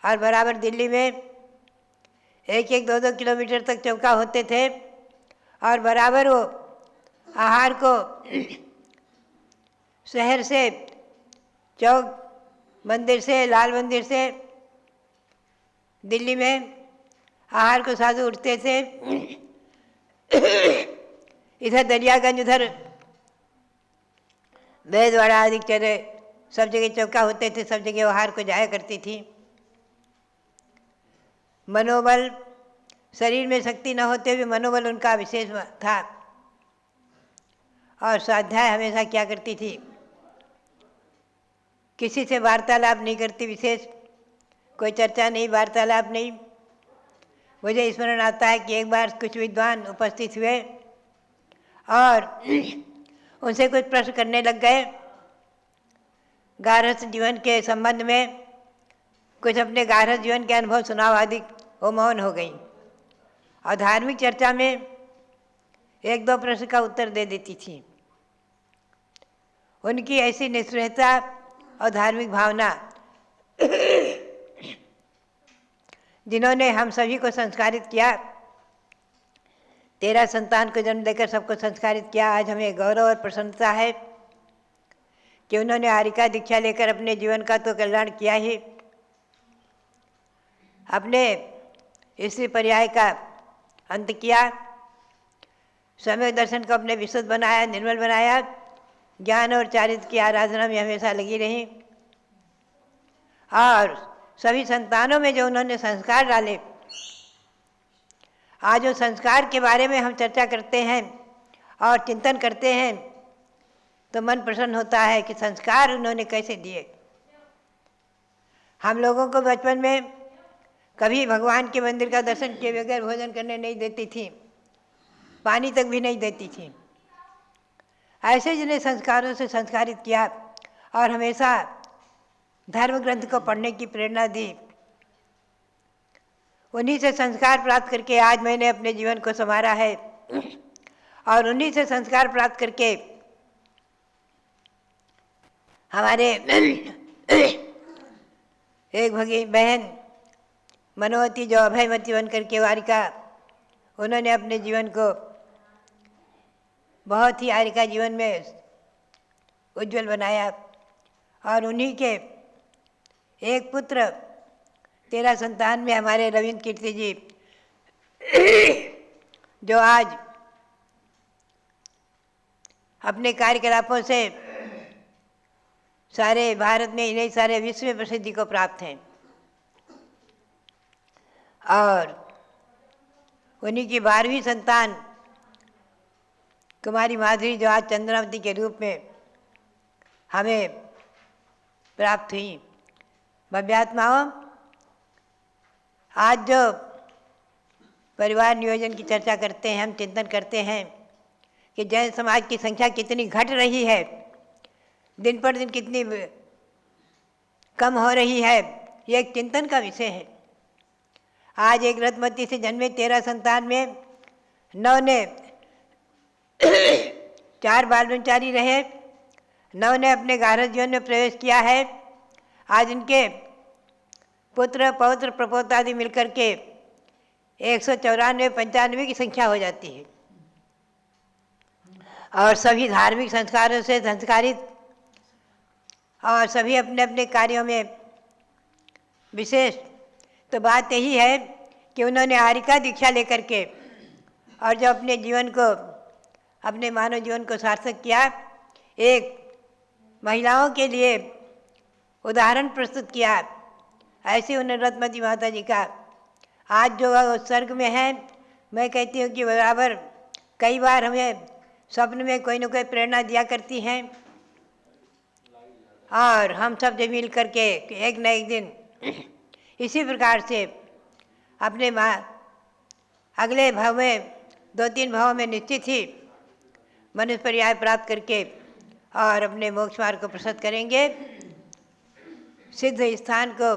और बराबर दिल्ली में 1-2 किलोमीटर तक चौका होते थे और बराबर वो आहार को शहर से चौक मंदिर से लाल मंदिर से दिल्ली में आहार को साधु उठते थे। इधर दरियागंज, उधर बैदवाड़ा आदि चले, सब जगह चौका होते थे, सब जगह आहार को जाया करती थी। मनोबल, शरीर में शक्ति न होते हुए मनोबल उनका विशेष था और स्वाध्याय हमेशा क्या करती थी, किसी से वार्तालाप नहीं करती, विशेष कोई चर्चा नहीं, वार्तालाप नहीं। मुझे स्मरण आता है कि एक बार कुछ विद्वान उपस्थित हुए और उनसे कुछ प्रश्न करने लग गए गारहस्थ जीवन के संबंध में, कुछ अपने गारहस्थ जीवन के अनुभव सुनाव आदि। वो मौन हो गई और धार्मिक चर्चा में 1-2 प्रश्न का उत्तर दे देती थी। उनकी ऐसी निष्ठुरता और धार्मिक भावना जिन्होंने हम सभी को संस्कारित किया, 13 संतान को जन्म देकर सबको संस्कारित किया। आज हमें गौरव और प्रसन्नता है कि उन्होंने आरिका दीक्षा लेकर अपने जीवन का तो कल्याण किया ही, अपने इसी पर्याय का अंत किया, सम्यक दर्शन को अपने विशुद्ध बनाया, निर्मल बनाया, ज्ञान और चारित्र की आराधना में हमेशा लगी रही और सभी संतानों में जो उन्होंने संस्कार डाले, आज उस संस्कार के बारे में हम चर्चा करते हैं और चिंतन करते हैं तो मन प्रसन्न होता है कि संस्कार उन्होंने कैसे दिए। हम लोगों को बचपन में कभी भगवान के मंदिर का दर्शन किए बगैर भोजन करने नहीं देती थी, पानी तक भी नहीं देती थी। ऐसे जिन्हें संस्कारों से संस्कारित किया और हमेशा धर्म ग्रंथ को पढ़ने की प्रेरणा दी, उन्हीं से संस्कार प्राप्त करके आज मैंने अपने जीवन को संवारा है और उन्हीं से संस्कार प्राप्त करके हमारे एक भगी बहन मनोवती जो अभयमती बन करके वारिका, उन्होंने अपने जीवन को बहुत ही आरिका जीवन में उज्जवल बनाया और उन्हीं के एक पुत्र 13 संतान में हमारे रविंद्र कीर्ति जी जो आज अपने कार्यकलापों से सारे भारत में नहीं सारे विश्व में प्रसिद्धि को प्राप्त हैं और उन्हीं की 12वीं संतान कुमारी माधुरी जो आज चंद्रावती के रूप में हमें प्राप्त हुई। भव्यात्माओं, आज जो परिवार नियोजन की चर्चा करते हैं, हम चिंतन करते हैं कि जैन समाज की संख्या कितनी घट रही है, दिन पर दिन कितनी कम हो रही है, ये एक चिंतन का विषय है। आज एक रत्नवती से जन्मे 13 संतान में 9 ने 4 बाल ब्रह्मचारी रहे, 9 ने अपने गार्हस्थ्य जीवन में प्रवेश किया है। आज इनके पुत्र पौत्र प्रपोत्र आदि मिलकर के 194-95 की संख्या हो जाती है और सभी धार्मिक संस्कारों से संस्कारित और सभी अपने अपने कार्यों में विशेष। तो बात यही है कि उन्होंने आर्यिका दीक्षा लेकर के और जो अपने जीवन को, अपने मानव जीवन को सार्थक किया, एक महिलाओं के लिए उदाहरण प्रस्तुत किया। ऐसे उन्होंने रत्नमती माता जी का आज जो वह स्वर्ग में है, मैं कहती हूँ कि बराबर कई बार हमें स्वप्न में कोई न कोई प्रेरणा दिया करती हैं और हम सब जब मिल करके एक न एक दिन इसी प्रकार से अपने अगले भाव में 2-3 भावों में निश्चित ही मनुष्य पर्याय प्राप्त करके और अपने मोक्ष मार्ग को प्रशस्त करेंगे। सिद्ध स्थान को,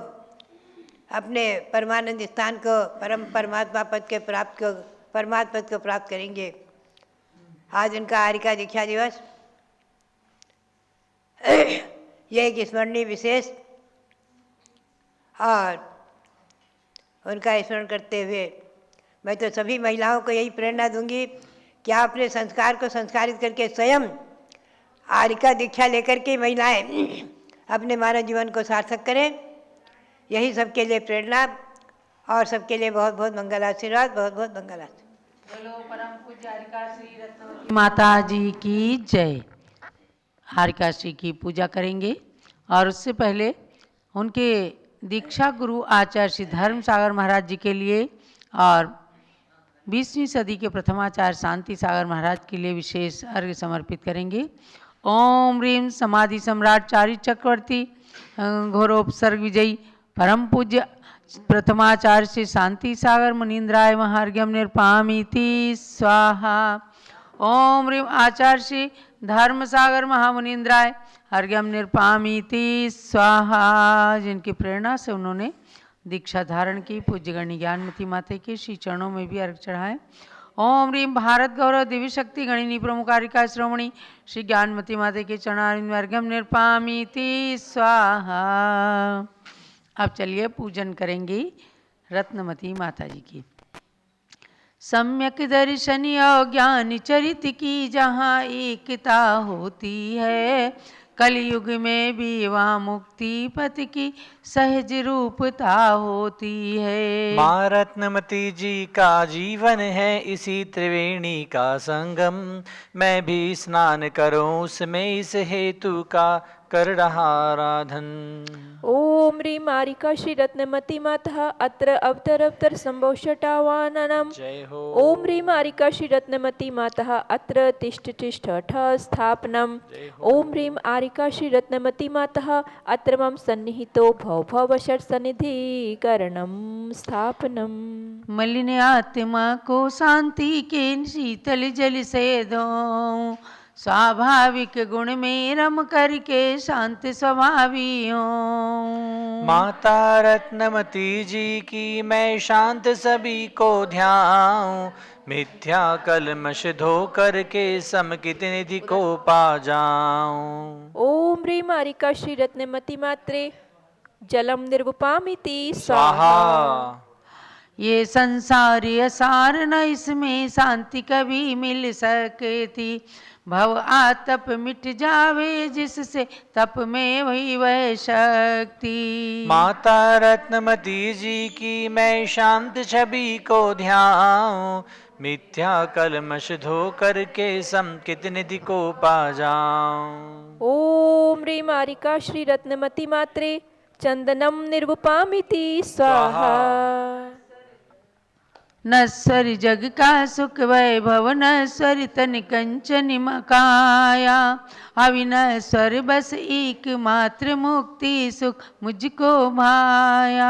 अपने परमानंद स्थान को, परम परमात्मा पद के परमात्मा पद को प्राप्त करेंगे। आज उनका आर्यिका दीक्षा दिवस ये एक स्मरणीय विशेष और उनका स्मरण करते हुए मैं तो सभी महिलाओं को यही प्रेरणा दूंगी कि आप अपने संस्कार को संस्कारित करके स्वयं आर्यिका दीक्षा लेकर के महिलाएं अपने मानव जीवन को सार्थक करें। यही सबके लिए प्रेरणा और सबके लिए बहुत बहुत मंगल आशीर्वाद, बहुत बहुत मंगल आशीर्वाद। बोलो परम पूज्य आर्यिका श्री रत्नवती माता जी की जय। आर्यिका श्री की पूजा करेंगे और उससे पहले उनके दीक्षा गुरु आचार्य श्री धर्म सागर महाराज जी के लिए और 20वीं सदी के प्रथमाचार्य शांति सागर महाराज के लिए विशेष अर्घ्य समर्पित करेंगे। ओम ह्रीम समाधि सम्राट चारी चक्रवर्ती घोरोपसर्ग विजयी परम पूज्य प्रथमाचार्य श्री शांति सागर मुनीन्द्राय महार्घ्यम निर्पामीति स्वाहा। ओम ह्रीम आचार्य श्री धर्म सागर महामुनीन्द्राय अर्घ्यम निर्पामीति स्वाहा। जिनकी प्रेरणा से उन्होंने दीक्षा धारण की, पूज्य गणी ज्ञानमती माता के श्री चरणों में भी अर्घ चढ़ाए। ओम ह्रीम भारत गौरव दिव्य शक्ति गणिनी प्रमुख आर्यिका श्रोमणी श्री ज्ञानमती माता के चरणारविंद में अर्घ्यम निर्पामीति स्वाहा। अब चलिए पूजन करेंगे रत्नमती माता जी की। सम्यक दर्शन और ज्ञान चरित की जहाँ एकता होती है, कलयुग में भी वहाँ मुक्ति पथ की सहज रूपता होती है। माँ रत्नमती जी का जीवन है इसी त्रिवेणी का संगम, मैं भी स्नान करूं उसमें इस हेतु का कर रहा आराधन। ओम ह्रीं आर्यिका श्री रत्नमती माता अत्र अवतर संभोषटावाननम। जय हो। ओम ह्रीं आर्यिका श्री रत्नमती माता अत्र तिष्ठ ठ स्थापनम। ओम ह्रीं आर्यिका श्री रत्नमती माता अत्र मम सन्निहितो भव सन्निधिकरणम स्थापनम। मलिन आत्मा को शांति के शीतल जल से धो, स्वाभाविक गुण में रम करके शांत स्वभावी हूँ। माता रत्नमती जी की मैं शांत सभी को ध्याऊं, मिथ्या कलमश धो करके समकित निधि को पा जाऊं। ओम ह्रीं आर्यिका श्री रत्नमती मात्रे जलम निर्वपामिति स्वाहा। ये संसार असार न इसमें शांति कभी मिल सकती, भव आतप मिट जावे जिससे तप में वही वह शक्ति। माता रत्नमती जी की मैं शांत छवि को ध्याऊं, मिथ्या कलमश धो करके समकित निधि को पा जाऊं। ओम ह्रीं आर्यिका श्री रत्नमती मात्रे चंदनम निर्वपामिति स्वाहा। नश्वर जग का सुख वैभव नश्वर तन कंचन मकाया, अविनश्वर बस एक मात्र मुक्ति सुख मुझको भाया।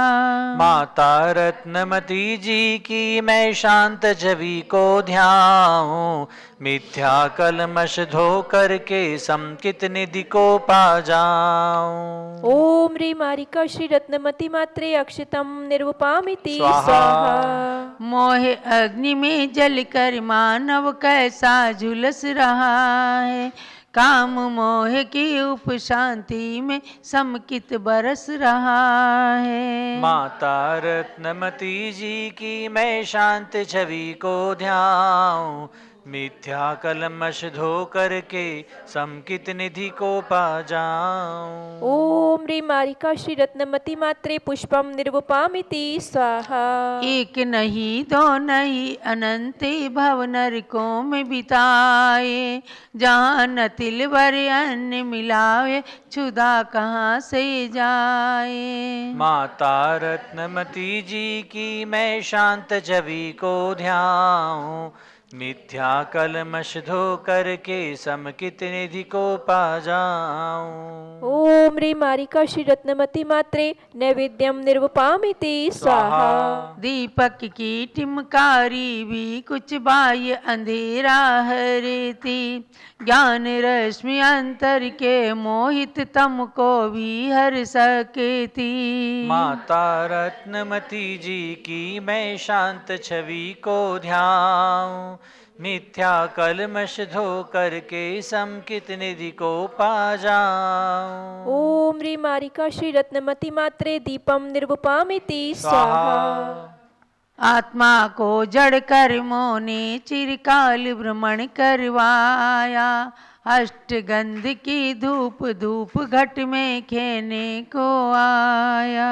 माता रत्नमती जी की मैं शांत छवि को ध्याऊं, मिथ्या कलमश धो करके समकित निधि को पा जाऊं। ओम ह्रीं मारिका श्री रत्नमती मात्रे अक्षतम निर्वपामिति स्वाहा। स्वाहा। मोहे अग्नि में जल कर मानव कैसा झुलस रहा है, काम मोह की उपशांति में समकित बरस रहा है। माता रत्नमती जी की मैं शांत छवि को ध्याऊं, मिथ्या कलमश धो करके समकित निधि को पा जाऊं। ओम ह्रीं मारिका श्री रत्नमती मात्रे पुष्पम निर्वपामिति स्वाहा। एक नहीं दो नहीं अनंत भव नरकों में बिताए, जहाँ न तिल भर अन्न मिलावे क्षुधा कहाँ से जाए। माता रत्नमती जी की मैं शांत छवि को ध्याऊं, मिथ्या कलमश धो करके समकित निधि को पा जाऊं। ओम ह्रीं मारिका श्री रत्नमती मात्रे नैवेद्यम निर्वपामिति स्वाहा। दीपक की टिमकारी भी कुछ बाह्य अंधेरा हरती, ज्ञान रश्मि अंतर के मोहित तम को भी हर सकती। माता रत्नमती जी की मैं शांत छवि को ध्याऊं, मिथ्या कलमश धो करके समकित निधि को पा जाऊं। ओम ह्रीं मारिका श्री रत्नमती मात्रे दीपम निर्वपामिति स्वाहा। आत्मा को जड़ कर मोने चिरकाल भ्रमण करवाया, अष्टगंध की धूप धूप घट में खेने को आया।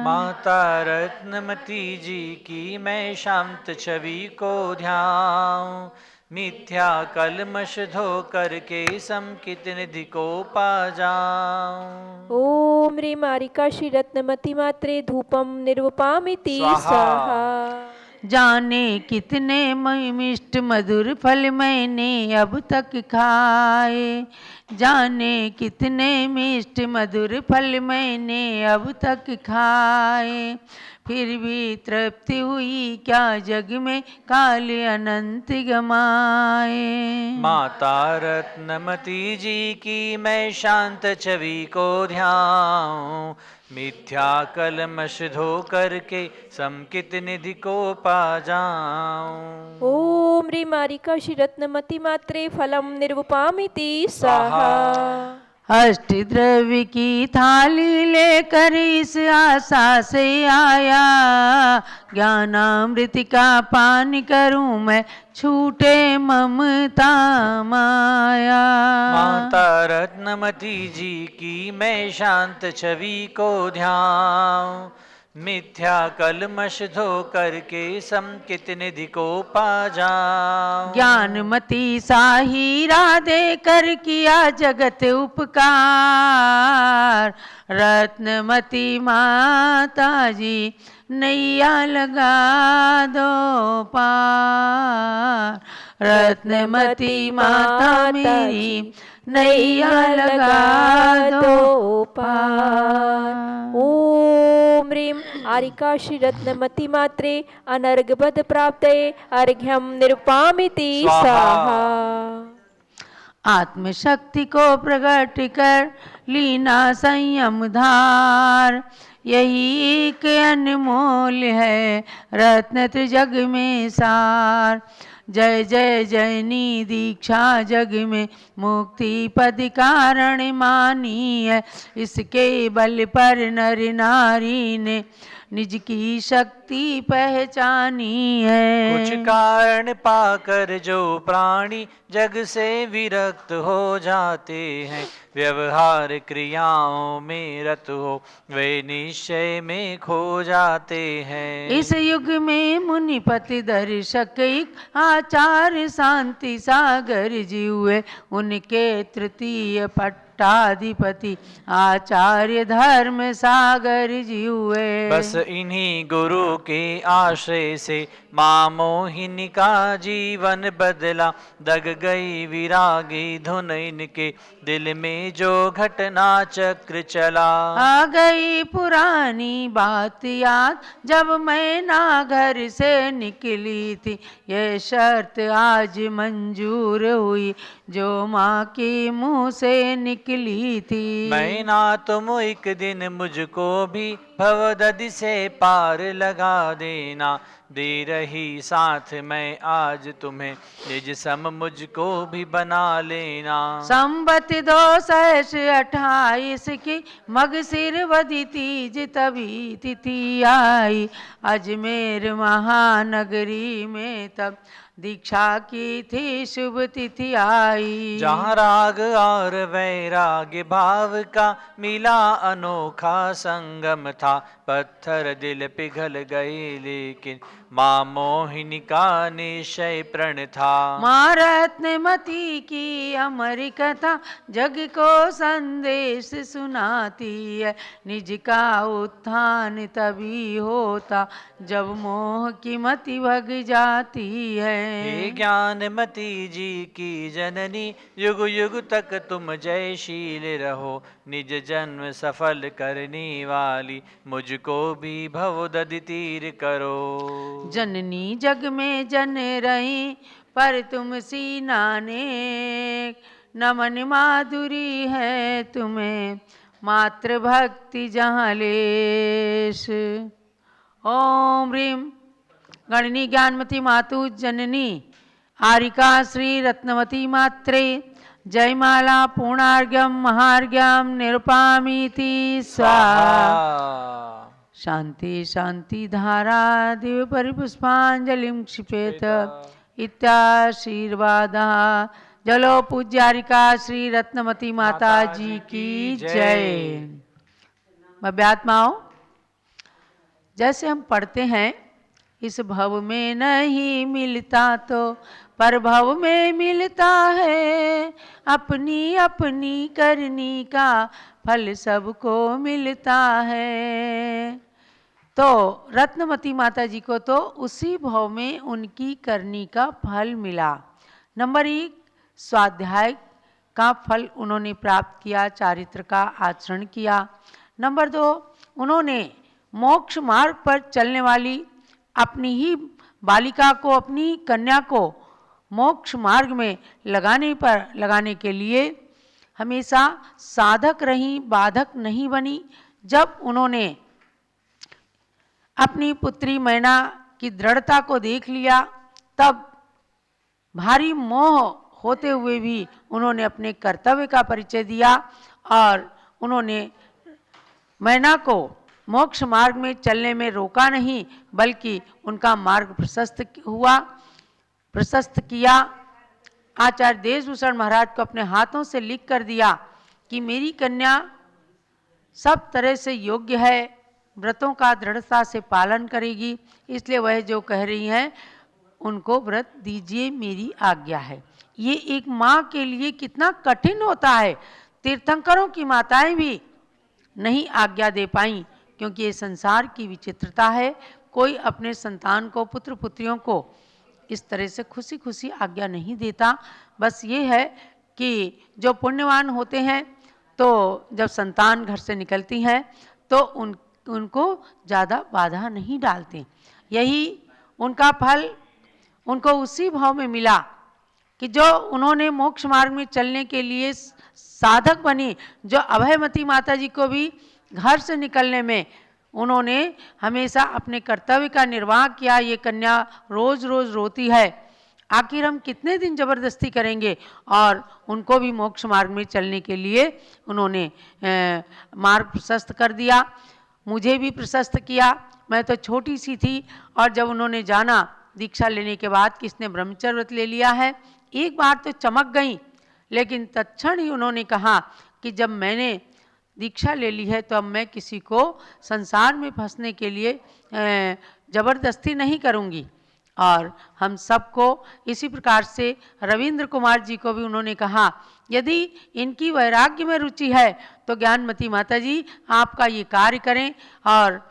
माता रत्नमती जी की मैं शांत छवि को ध्याऊं, मिथ्या कलमश धो करके समकित निधि को पा जाऊं। ओम ह्रीं मारिका श्री रत्नमती मात्रे धूपम निर्वपामिति स्वाहा। स्वाहा। जाने कितने मिष्ट मधुर फल मैंने अब तक खाए, जाने कितने मिष्ट मधुर फल मैंने अब तक खाए, फिर भी तृप्ति हुई क्या जग में काल अनंत गमाए। माता रत्नमती जी की मैं शांत छवि को ध्याऊं, मिथ्या कलमश धो करके समकित निधि को पा जाऊं। ओम ह्रीं मारिका श्री रत्नमती मात्रे फलम निर्वपामिति स्वाहा। अष्ट द्रव्य की थाली लेकर इस आशा से आया, ज्ञानामृत का पान करूं मैं छूटे ममता माया। माता रत्नमती जी की मैं शांत छवि को ध्याऊं, मिथ्या कलमश धो करके समकित निधि को पा जाऊं। ज्ञानमती साहीरा दे कर किया जगत उपकार, रत्नमती माता जी नैया लगा दो पार, रत्नमती माता मेरी नैया लगा दो पार। ओम ह्रीं आरिका श्री रत्नमती मात्रे अनर्घबद प्राप्तये अर्घ्यम निर्वपामिति स्वाहा। आत्मशक्ति को प्रकट कर लीना संयम धार, यही एक अनमोल है रत्न जग में सार। जय जय जयनी दीक्षा जग में मुक्ति पद कारण मानी है, इसके बल पर नर नारी ने निज की शक्ति पहचानी है। कुछ कारण पाकर जो प्राणी जग से विरक्त हो जाते हैं, व्यवहार क्रियाओं में रत हो वे निश्चय में खो जाते हैं। इस युग में मुनिपति दर्शक एक आचार्य शांति सागर जी हुए, उनके तृतीय पट्टाधिपति आचार्य धर्म सागर जी हुए। बस इन्हीं गुरु के आश्रय से माँ मोहिनी का जीवन बदला, दग गई विरागी धुन इनके दिल में जो घटना चक्र चला। आ गई पुरानी बात याद जब मैं ना घर से निकली थी, ये शर्त आज मंजूर हुई जो माँ के मुँह से निकली थी। मैना तुम एक दिन मुझको भी भवदधि से पार लगा देना, दे रही साथ मैं आज तुम्हें निज सम मुझको भी बना लेना। संबत 228 की मगसिर वदी तीज तभी तिथि आई, अजमेर महानगरी में तब दीक्षा की थी शुभ तिथि आई। जहाँ राग और वैराग्य भाव का मिला अनोखा संगम था, पत्थर दिल पिघल गए लेकिन माँ मोहिनी का निश्चय प्रण था। माँ रत्नमती की अमर कथा जग को संदेश सुनाती है, निज का उत्थान तभी होता जब मोह की मति भग जाती है। हे ज्ञानमती जी की जननी, युग युग तक तुम जयशील रहो, निज जन्म सफल करने वाली मुझको भी भवदधि तीर करो। जननी जग में जन रही पर तुम सी नाने, नमन माधुरी है तुम्हें मातृ भक्ति जहाँ लेश। ओम ह्रीं गणनी ज्ञानमती मातु जननी आरिका श्री रत्नवती मात्रे जयमाला पूर्णार्घ्यम महार्घ्यम निरुपामीति स्वाहा। शांति शांति धारा दिव्य परिपुष्पांजलिं क्षिपेत इत्याशीर्वादा। जलो पूज्यारिका श्री रत्नमती माता जी की जय। भव्यात्माओं, जैसे हम पढ़ते हैं इस भव में नहीं मिलता तो पर भव में मिलता है, अपनी अपनी करनी का फल सबको मिलता है। तो रत्नमती माता जी को तो उसी भव में उनकी करनी का फल मिला। नंबर 1, स्वाध्याय का फल उन्होंने प्राप्त किया, चारित्र का आचरण किया। नंबर 2, उन्होंने मोक्ष मार्ग पर चलने वाली अपनी ही बालिका को, अपनी कन्या को मोक्ष मार्ग में लगाने के लिए हमेशा साधक रही, बाधक नहीं बनी। जब उन्होंने अपनी पुत्री मैना की दृढ़ता को देख लिया, तब भारी मोह होते हुए भी उन्होंने अपने कर्तव्य का परिचय दिया और उन्होंने मैना को मोक्ष मार्ग में चलने में रोका नहीं, बल्कि उनका मार्ग प्रशस्त किया। आचार्य देशभूषण महाराज को अपने हाथों से लिख कर दिया कि मेरी कन्या सब तरह से योग्य है, व्रतों का दृढ़ता से पालन करेगी, इसलिए वह जो कह रही हैं उनको व्रत दीजिए, मेरी आज्ञा है। ये एक माँ के लिए कितना कठिन होता है। तीर्थंकरों की माताएं भी नहीं आज्ञा दे पाई, क्योंकि ये संसार की विचित्रता है। कोई अपने संतान को, पुत्र पुत्रियों को इस तरह से खुशी खुशी आज्ञा नहीं देता। बस ये है कि जो पुण्यवान होते हैं तो जब संतान घर से निकलती हैं तो उनको ज़्यादा बाधा नहीं डालते। यही उनका फल उनको उसी भाव में मिला कि जो उन्होंने मोक्ष मार्ग में चलने के लिए साधक बनी। जो अभयमती माता जी को भी घर से निकलने में उन्होंने हमेशा अपने कर्तव्य का निर्वाह किया। ये कन्या रोज रोज रोती है, आखिर हम कितने दिन जबरदस्ती करेंगे, और उनको भी मोक्ष मार्ग में चलने के लिए उन्होंने मार्ग प्रशस्त कर दिया। मुझे भी प्रशस्त किया। मैं तो छोटी सी थी और जब उन्होंने जाना दीक्षा लेने के बाद कि इसने ब्रह्मचर्य व्रत ले लिया है, एक बार तो चमक गई, लेकिन तत्क्षण ही उन्होंने कहा कि जब मैंने दीक्षा ले ली है तो अब मैं किसी को संसार में फंसने के लिए ज़बरदस्ती नहीं करूँगी। और हम सबको इसी प्रकार से रविंद्र कुमार जी को भी उन्होंने कहा, यदि इनकी वैराग्य में रुचि है तो ज्ञानमती माता जी आपका ये कार्य करें और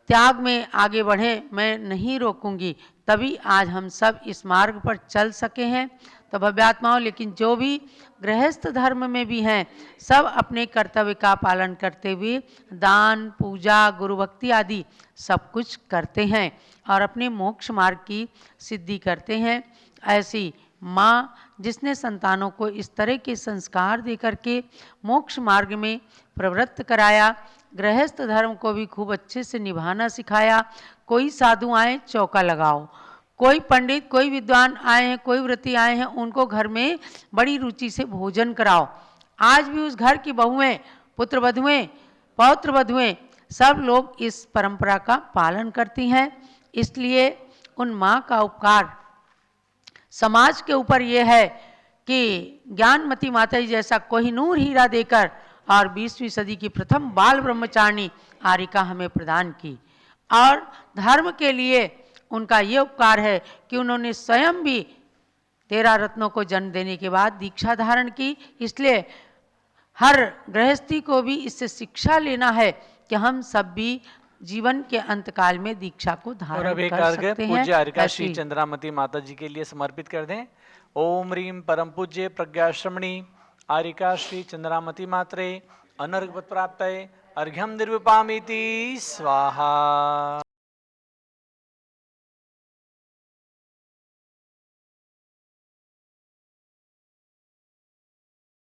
त्याग में आगे बढ़ें, मैं नहीं रोकूंगी। तभी आज हम सब इस मार्ग पर चल सके हैं। तो भव्यात्माओं, लेकिन जो भी गृहस्थ धर्म में भी हैं, सब अपने कर्तव्य का पालन करते हुए दान, पूजा, गुरु भक्ति आदि सब कुछ करते हैं और अपने मोक्ष मार्ग की सिद्धि करते हैं। ऐसी माँ जिसने संतानों को इस तरह के संस्कार दे करके मोक्ष मार्ग में प्रवृत्त कराया, गृहस्थ धर्म को भी खूब अच्छे से निभाना सिखाया। कोई साधु आए चौका लगाओ, कोई पंडित कोई विद्वान आए हैं, कोई व्रती आए हैं, उनको घर में बड़ी रुचि से भोजन कराओ। आज भी उस घर की बहुएं, पुत्र वधुएं, पौत्र वधुएं सब लोग इस परंपरा का पालन करती हैं। इसलिए उन माँ का उपकार समाज के ऊपर ये है कि ज्ञानमती माता जी जैसा कोहिनूर हीरा देकर और 20वीं सदी की प्रथम बाल ब्रह्मचारिणी आरिका हमें प्रदान की। और धर्म के लिए उनका ये उपकार है कि उन्होंने स्वयं भी 13 रत्नों को जन्म देने के बाद दीक्षा धारण की। इसलिए हर गृहस्थी को भी इससे शिक्षा लेना है कि हम सब भी जीवन के अंतकाल में दीक्षा को और धारण अब एक कर अर्घ्य सकते हैं। पूज्य आरिका श्री ऐसी चंद्रामती माता जी के लिए समर्पित कर दें। ओम ह्रीम परम पूज्य प्रज्ञाश्रमणी आरिका श्री चंद्रामती मात्रे अनर्घ प्राप्त अर्घ्यम निर्विपामीति स्वाहा।